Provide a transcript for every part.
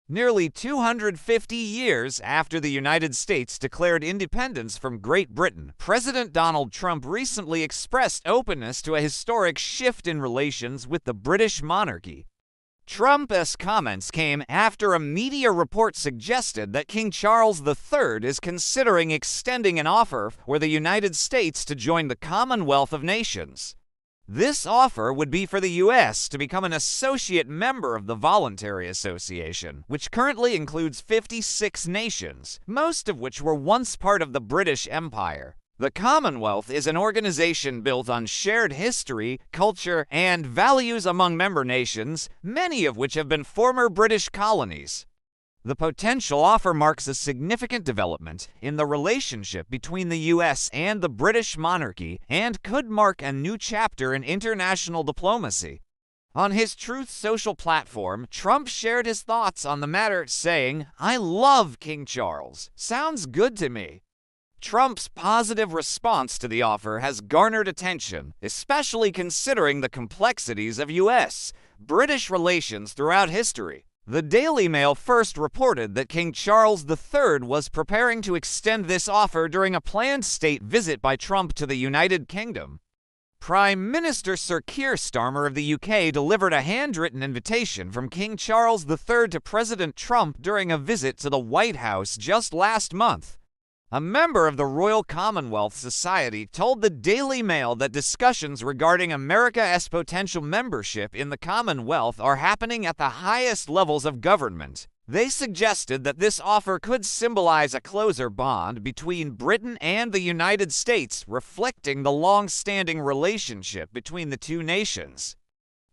Nearly 250 years after the United States declared independence from Great Britain, President Donald Trump recently expressed openness to a historic shift in relations with the British monarchy. Trump's comments came after a media report suggested that King Charles III is considering extending an offer for the United States to join the Commonwealth of Nations. This offer would be for the U.S. to become an associate member of the Voluntary Association, which currently includes 56 nations, most of which were once part of the British Empire. The Commonwealth is an organization built on shared history, culture, and values among member nations, many of which have been former British colonies. The potential offer marks a significant development in the relationship between the U.S. and the British monarchy and could mark a new chapter in international diplomacy. On his Truth Social platform, Trump shared his thoughts on the matter, saying, "I love King Charles. Sounds good to me." Trump's positive response to the offer has garnered attention, especially considering the complexities of U.S.-British relations throughout history. The Daily Mail first reported that King Charles III was preparing to extend this offer during a planned state visit by Trump to the United Kingdom. Prime Minister Sir Keir Starmer of the UK delivered a handwritten invitation from King Charles III to President Trump during a visit to the White House just last month. A member of the Royal Commonwealth Society told the Daily Mail that discussions regarding America's potential membership in the Commonwealth are happening at the highest levels of government. They suggested that this offer could symbolize a closer bond between Britain and the United States, reflecting the long-standing relationship between the two nations.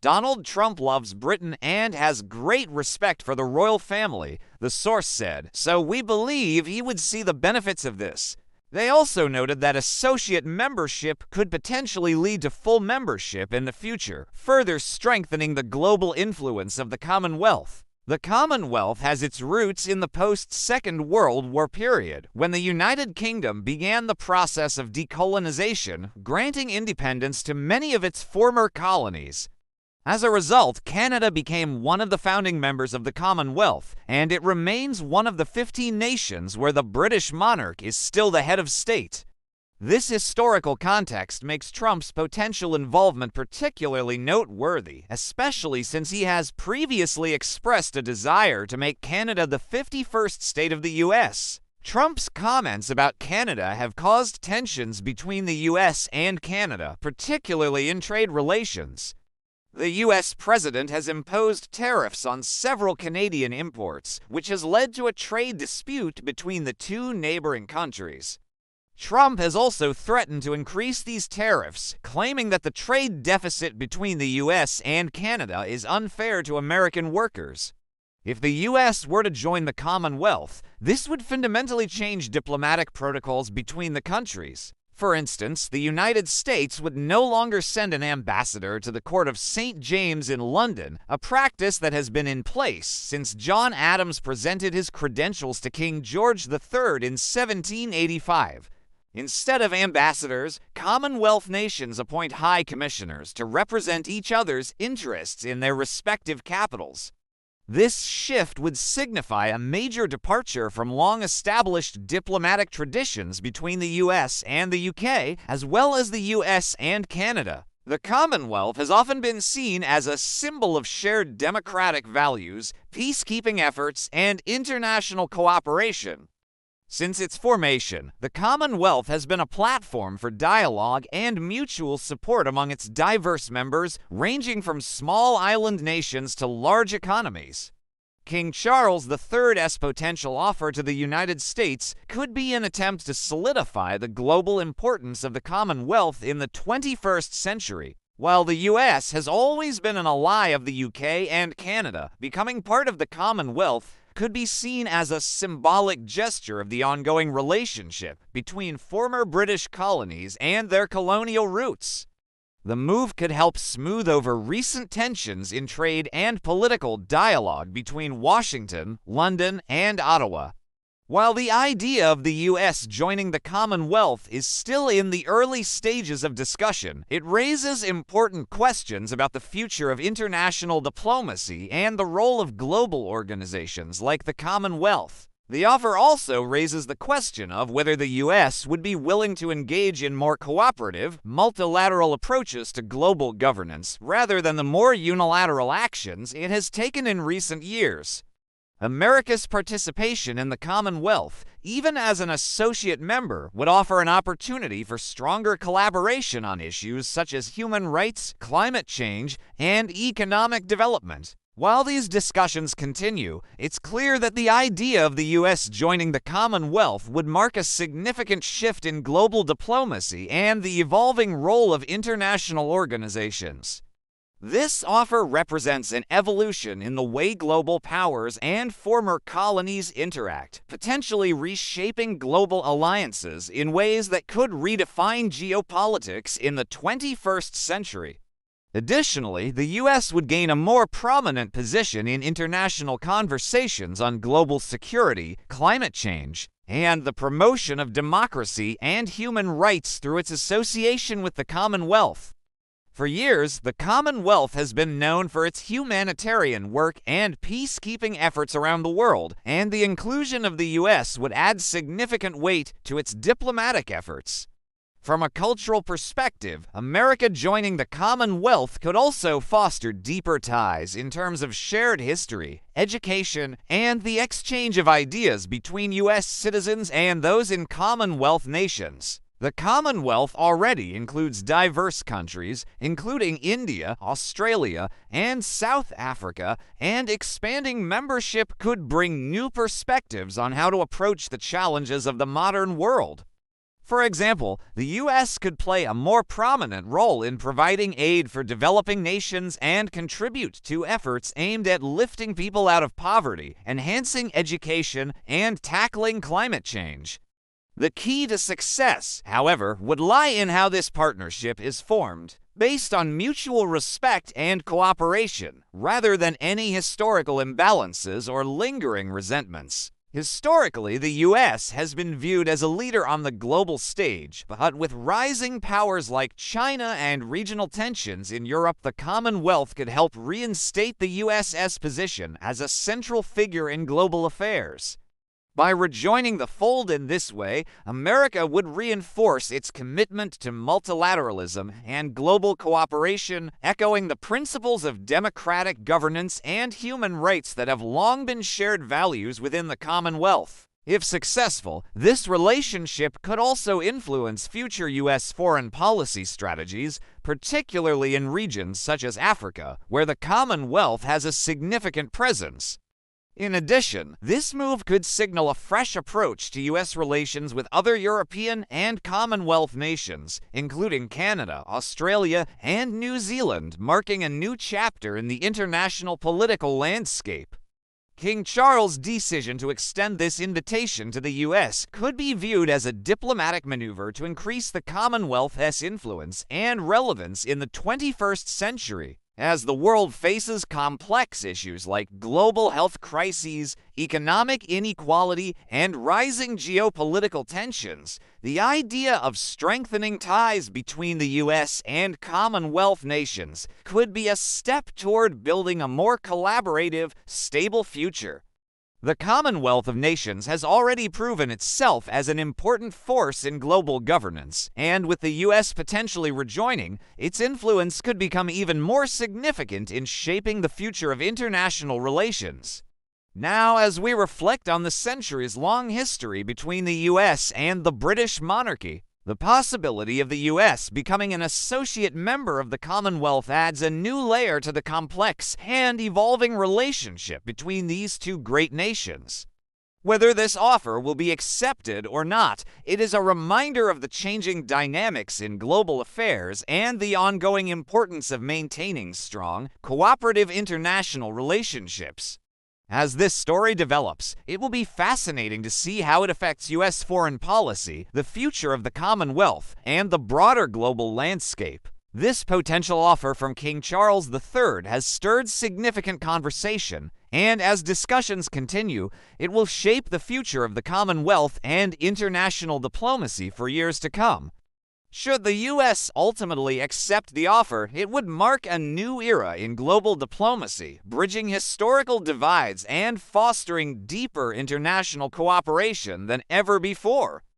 Donald Trump loves Britain and has great respect for the royal family, the source said, so we believe he would see the benefits of this. They also noted that associate membership could potentially lead to full membership in the future, further strengthening the global influence of the Commonwealth. The Commonwealth has its roots in the post-Second World War period, when the United Kingdom began the process of decolonization, granting independence to many of its former colonies. As a result, Canada became one of the founding members of the Commonwealth, and it remains one of the 15 nations where the British monarch is still the head of state. This historical context makes Trump's potential involvement particularly noteworthy, especially since he has previously expressed a desire to make Canada the 51st state of the U.S. Trump's comments about Canada have caused tensions between the U.S. and Canada, particularly in trade relations. The U.S. president has imposed tariffs on several Canadian imports, which has led to a trade dispute between the two neighboring countries. Trump has also threatened to increase these tariffs, claiming that the trade deficit between the U.S. and Canada is unfair to American workers. If the U.S. were to join the Commonwealth, this would fundamentally change diplomatic protocols between the countries. For instance, the United States would no longer send an ambassador to the Court of St. James in London, a practice that has been in place since John Adams presented his credentials to King George III in 1785. Instead of ambassadors, Commonwealth nations appoint high commissioners to represent each other's interests in their respective capitals. This shift would signify a major departure from long-established diplomatic traditions between the U.S. and the UK, as well as the U.S. and Canada. The Commonwealth has often been seen as a symbol of shared democratic values, peacekeeping efforts, and international cooperation. Since its formation, the Commonwealth has been a platform for dialogue and mutual support among its diverse members, ranging from small island nations to large economies. King Charles III's potential offer to the United States could be an attempt to solidify the global importance of the Commonwealth in the 21st century. While the U.S. has always been an ally of the UK and Canada, becoming part of the Commonwealth could be seen as a symbolic gesture of the ongoing relationship between former British colonies and their colonial roots. The move could help smooth over recent tensions in trade and political dialogue between Washington, London, and Ottawa. While the idea of the U.S. joining the Commonwealth is still in the early stages of discussion, it raises important questions about the future of international diplomacy and the role of global organizations like the Commonwealth. The offer also raises the question of whether the U.S. would be willing to engage in more cooperative, multilateral approaches to global governance rather than the more unilateral actions it has taken in recent years. America's participation in the Commonwealth, even as an associate member, would offer an opportunity for stronger collaboration on issues such as human rights, climate change, and economic development. While these discussions continue, it's clear that the idea of the U.S. joining the Commonwealth would mark a significant shift in global diplomacy and the evolving role of international organizations. This offer represents an evolution in the way global powers and former colonies interact, potentially reshaping global alliances in ways that could redefine geopolitics in the 21st century. Additionally, the U.S. would gain a more prominent position in international conversations on global security, climate change, and the promotion of democracy and human rights through its association with the Commonwealth. For years, the Commonwealth has been known for its humanitarian work and peacekeeping efforts around the world, and the inclusion of the U.S. would add significant weight to its diplomatic efforts. From a cultural perspective, America joining the Commonwealth could also foster deeper ties in terms of shared history, education, and the exchange of ideas between U.S. citizens and those in Commonwealth nations. The Commonwealth already includes diverse countries, including India, Australia, and South Africa, and expanding membership could bring new perspectives on how to approach the challenges of the modern world. For example, the U.S. could play a more prominent role in providing aid for developing nations and contribute to efforts aimed at lifting people out of poverty, enhancing education, and tackling climate change. The key to success, however, would lie in how this partnership is formed, based on mutual respect and cooperation, rather than any historical imbalances or lingering resentments. Historically, the U.S. has been viewed as a leader on the global stage, but with rising powers like China and regional tensions in Europe, the Commonwealth could help reinstate the U.S.'s position as a central figure in global affairs. By rejoining the fold in this way, America would reinforce its commitment to multilateralism and global cooperation, echoing the principles of democratic governance and human rights that have long been shared values within the Commonwealth. If successful, this relationship could also influence future U.S. foreign policy strategies, particularly in regions such as Africa, where the Commonwealth has a significant presence. In addition, this move could signal a fresh approach to U.S. relations with other European and Commonwealth nations, including Canada, Australia, and New Zealand, marking a new chapter in the international political landscape. King Charles' decision to extend this invitation to the U.S. could be viewed as a diplomatic maneuver to increase the Commonwealth's influence and relevance in the 21st century. As the world faces complex issues like global health crises, economic inequality, and rising geopolitical tensions, the idea of strengthening ties between the U.S. and Commonwealth nations could be a step toward building a more collaborative, stable future. The Commonwealth of Nations has already proven itself as an important force in global governance, and with the U.S. potentially rejoining, its influence could become even more significant in shaping the future of international relations. Now, as we reflect on the centuries-long history between the U.S. and the British monarchy, the possibility of the U.S. becoming an associate member of the Commonwealth adds a new layer to the complex and evolving relationship between these two great nations. Whether this offer will be accepted or not, it is a reminder of the changing dynamics in global affairs and the ongoing importance of maintaining strong, cooperative international relationships. As this story develops, it will be fascinating to see how it affects U.S. foreign policy, the future of the Commonwealth, and the broader global landscape. This potential offer from King Charles III has stirred significant conversation, And as discussions continue, it will shape the future of the Commonwealth and international diplomacy for years to come. Should the U.S. ultimately accept the offer, it would mark a new era in global diplomacy, bridging historical divides and fostering deeper international cooperation than ever before.